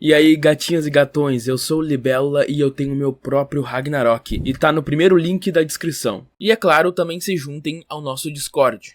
E aí, gatinhas e gatões, eu sou o Libélula e eu tenho meu próprio Ragnarok, e tá no primeiro link da descrição. E é claro, também se juntem ao nosso Discord.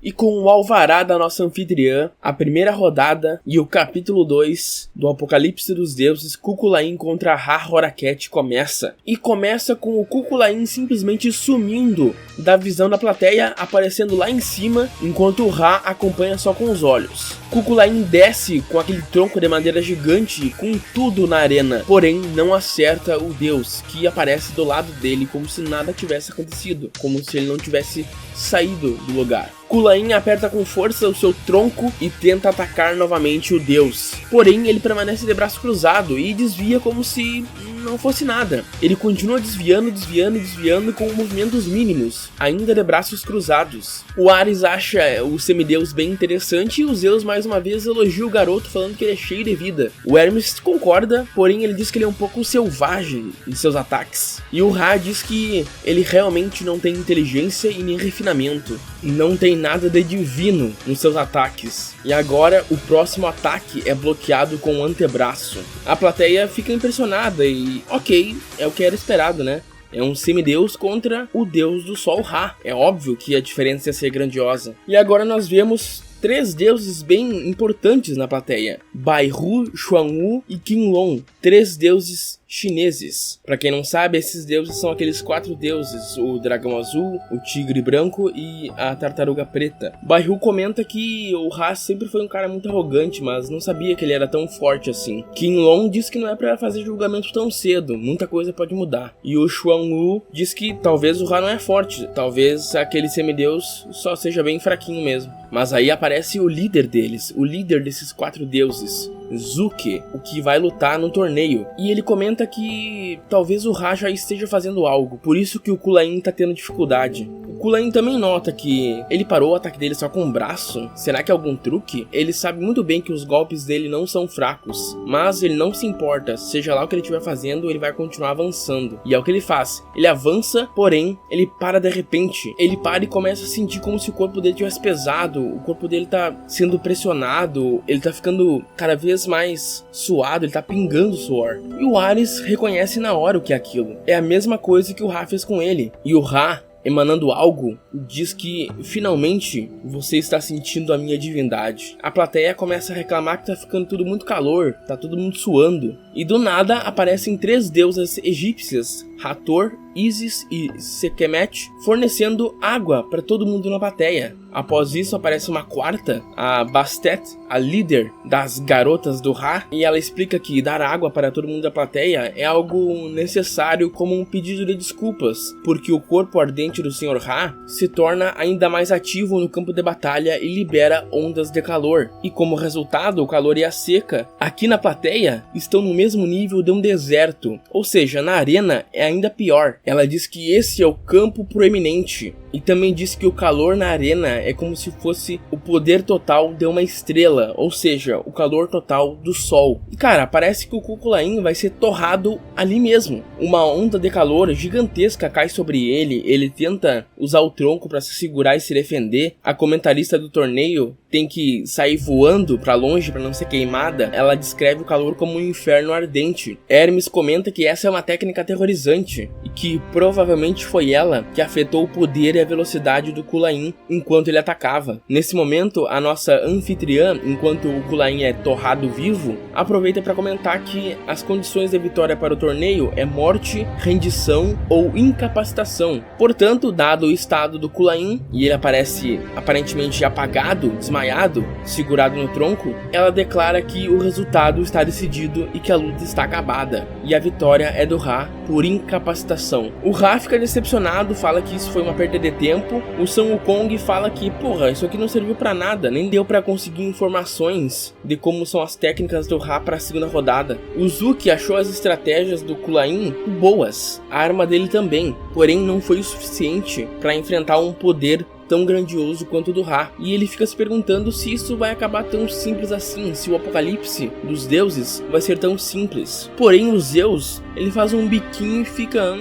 E com o alvará da nossa anfitriã, a primeira rodada e o capítulo 2 do Apocalipse dos Deuses, Kukulain contra Ra-Horaket começa. E começa com o Kukulain simplesmente sumindo da visão da plateia, aparecendo lá em cima, enquanto o Ra acompanha só com os olhos. Kukulain desce com aquele tronco de madeira gigante, com tudo na arena, porém não acerta o deus, que aparece do lado dele como se nada tivesse acontecido, como se ele não tivesse saído do lugar. Kukulain aperta com força o seu tronco e tenta atacar novamente o deus. Porém, ele permanece de braço cruzado e desvia como se não fosse nada. Ele continua desviando com movimentos mínimos, ainda de braços cruzados. O Ares acha o semideus bem interessante e o Zeus mais uma vez elogia o garoto, falando que ele é cheio de vida. O Hermes concorda, porém ele diz que ele é um pouco selvagem em seus ataques. E o Ra diz que ele realmente não tem inteligência e nem refinamento. Não tem nada de divino nos seus ataques. E agora o próximo ataque é bloqueado com o antebraço. A plateia fica impressionada e ok, é o que era esperado, né? É um semideus contra o deus do sol Ra. É óbvio que a diferença ia ser grandiosa. E agora nós vemos três deuses bem importantes na plateia: Baihu, Xuanwu e Qinlong. Três deuses chineses. Pra quem não sabe, esses deuses são aqueles quatro deuses: o dragão azul, o tigre branco e a tartaruga preta. Baihu comenta que o Ra sempre foi um cara muito arrogante, mas não sabia que ele era tão forte assim. Qinlong diz que não é pra fazer julgamento tão cedo, muita coisa pode mudar. E o Xuanwu diz que talvez o Ra não é forte, talvez aquele semideus só seja bem fraquinho mesmo. Mas aí aparece o líder deles, o líder desses quatro deuses, Zuke, o que vai lutar no torneio. E ele comenta que talvez o Ra já esteja fazendo algo, por isso que o Kukulain tá tendo dificuldade. O Kukulain também nota que ele parou o ataque dele só com o braço. Será que é algum truque? Ele sabe muito bem que os golpes dele não são fracos, mas ele não se importa, seja lá o que ele estiver fazendo, ele vai continuar avançando. E é o que ele faz, ele avança, porém ele para de repente. Ele para e começa a sentir como se o corpo dele tivesse pesado, o corpo dele tá sendo pressionado, ele tá ficando cada vez mais suado, ele tá pingando suor. E o Ares reconhece na hora o que é aquilo. É a mesma coisa que o Ra fez com ele. E o Ra, emanando algo, diz que finalmente você está sentindo a minha divindade. A plateia começa a reclamar que tá ficando tudo muito calor, tá todo mundo suando. E do nada aparecem três deusas egípcias, Hathor, Isis e Sekhmet, fornecendo água para todo mundo na plateia. Após isso aparece uma quarta, a Bastet, a líder das garotas do Ra, e ela explica que dar água para todo mundo da plateia é algo necessário como um pedido de desculpas, porque o corpo ardente do Sr. Ra se torna ainda mais ativo no campo de batalha e libera ondas de calor. E como resultado, o calor e a seca aqui na plateia estão no mesmo nível de um deserto, ou seja, na arena é ainda pior. Ela diz que esse é o campo proeminente. E também diz que o calor na arena é como se fosse o poder total de uma estrela, ou seja, o calor total do sol. E cara, parece que o Kukulain vai ser torrado ali mesmo. Uma onda de calor gigantesca cai sobre ele, ele tenta usar o tronco para se segurar e se defender. A comentarista do torneio tem que sair voando para longe para não ser queimada. Ela descreve o calor como um inferno ardente. Hermes comenta que essa é uma técnica aterrorizante e que provavelmente foi ela que afetou o poder e a velocidade do Kukulain enquanto ele atacava. Nesse momento, a nossa anfitriã, enquanto o Kukulain é torrado vivo, aproveita para comentar que as condições de vitória para o torneio é morte, rendição ou incapacitação. Portanto, dado o estado do Kukulain, e ele aparece aparentemente apagado, desmaiado, segurado no tronco, ela declara que o resultado está decidido e que a luta está acabada, e a vitória é do Ra por incapacitação. O Ra fica decepcionado, fala que isso foi uma perda de tempo. O Sun Wukong fala que, porra, isso aqui não serviu pra nada, nem deu pra conseguir informações de como são as técnicas do Ra pra segunda rodada. O Zuke achou as estratégias do Kukulain boas, a arma dele também, porém não foi o suficiente pra enfrentar um poder tão grandioso quanto o do Ra. E ele fica se perguntando se isso vai acabar tão simples assim, se o apocalipse dos deuses vai ser tão simples. Porém o Zeus, ele faz um biquinho e fica...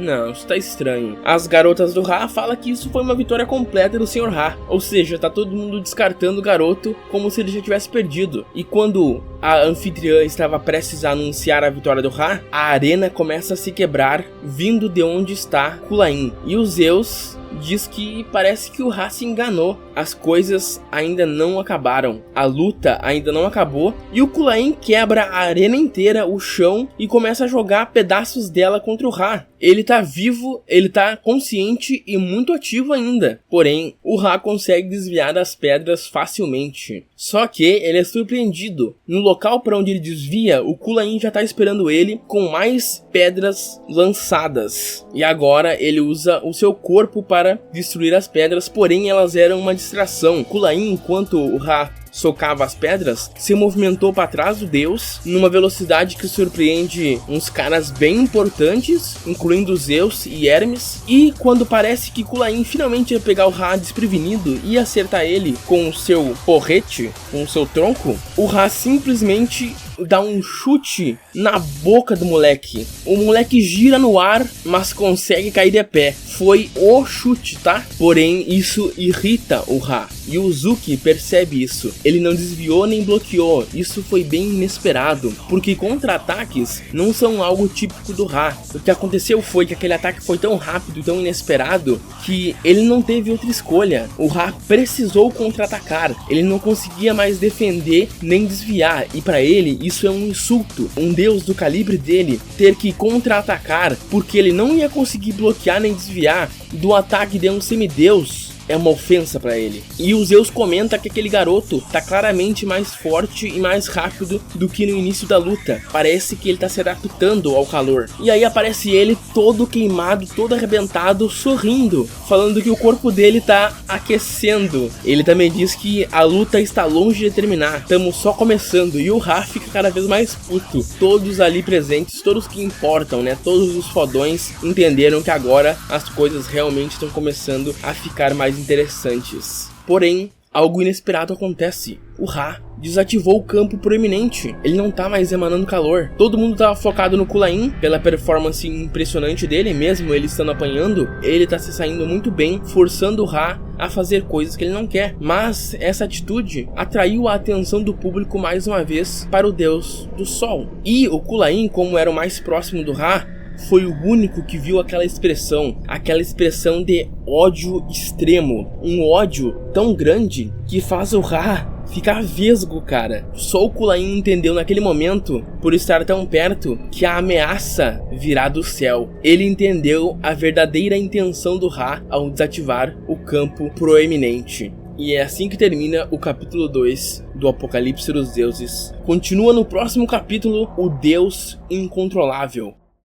Não, isso tá estranho. As garotas do Ra falam que isso foi uma vitória completa do Sr. Ra. Ou seja, tá todo mundo descartando o garoto como se ele já tivesse perdido. E quando a anfitriã estava prestes a anunciar a vitória do Ra, a arena começa a se quebrar, vindo de onde está Kulain. E os Zeus diz que parece que o Ra se enganou. As coisas ainda não acabaram. A luta ainda não acabou. E o Kulain quebra a arena inteira, o chão, e começa a jogar pedaços dela contra o Ra. Ele tá vivo, ele tá consciente e muito ativo ainda. Porém, o Ra consegue desviar das pedras facilmente. Só que ele é surpreendido. No local para onde ele desvia, o Kulain já tá esperando ele com mais pedras lançadas. E agora ele usa o seu corpo para destruir as pedras, porém elas eram uma distração. Kulain, enquanto o Ra socava as pedras, se movimentou para trás do deus numa velocidade que surpreende uns caras bem importantes, incluindo Zeus e Hermes. E quando parece que Kulain finalmente ia pegar o Ra desprevenido e acertar ele com o seu porrete, com o seu tronco, o Ra simplesmente dá um chute na boca do moleque. O moleque gira no ar, mas consegue cair de pé. Foi o chute, tá? Porém, isso irrita o Ra. E o Zuki percebe isso. Ele não desviou nem bloqueou. Isso foi bem inesperado, porque contra-ataques não são algo típico do Ra. O que aconteceu foi que aquele ataque foi tão rápido e tão inesperado que ele não teve outra escolha. O Ra precisou contra-atacar. Ele não conseguia mais defender nem desviar. E pra ele, isso é um insulto. Um deus do calibre dele ter que contra-atacar porque ele não ia conseguir bloquear nem desviar do ataque de um semideus é uma ofensa pra ele. E o Zeus comenta que aquele garoto tá claramente mais forte e mais rápido do que no início da luta. Parece que ele tá se adaptando ao calor. E aí aparece ele todo queimado, todo arrebentado, sorrindo, falando que o corpo dele tá aquecendo. Ele também diz que a luta está longe de terminar, estamos só começando. E o Ra fica cada vez mais puto. Todos ali presentes, todos que importam, né, todos os fodões entenderam que agora as coisas realmente estão começando a ficar mais interessantes. Porém, algo inesperado acontece. O Ra desativou o campo proeminente. Ele não tá mais emanando calor. Todo mundo tava focado no Kulain pela performance impressionante dele, mesmo ele estando apanhando. Ele tá se saindo muito bem, forçando o Ra a fazer coisas que ele não quer. Mas essa atitude atraiu a atenção do público mais uma vez para o deus do sol. E o Kulain, como era o mais próximo do Ra, foi o único que viu aquela expressão de ódio extremo. Um ódio tão grande que faz o Ra ficar vesgo, cara. Só o Kulain entendeu naquele momento, por estar tão perto, que a ameaça virá do céu. Ele entendeu a verdadeira intenção do Ra ao desativar o campo proeminente. E é assim que termina o capítulo 2 do Apocalipse dos Deuses. Continua no próximo capítulo, o Deus Incontrolável.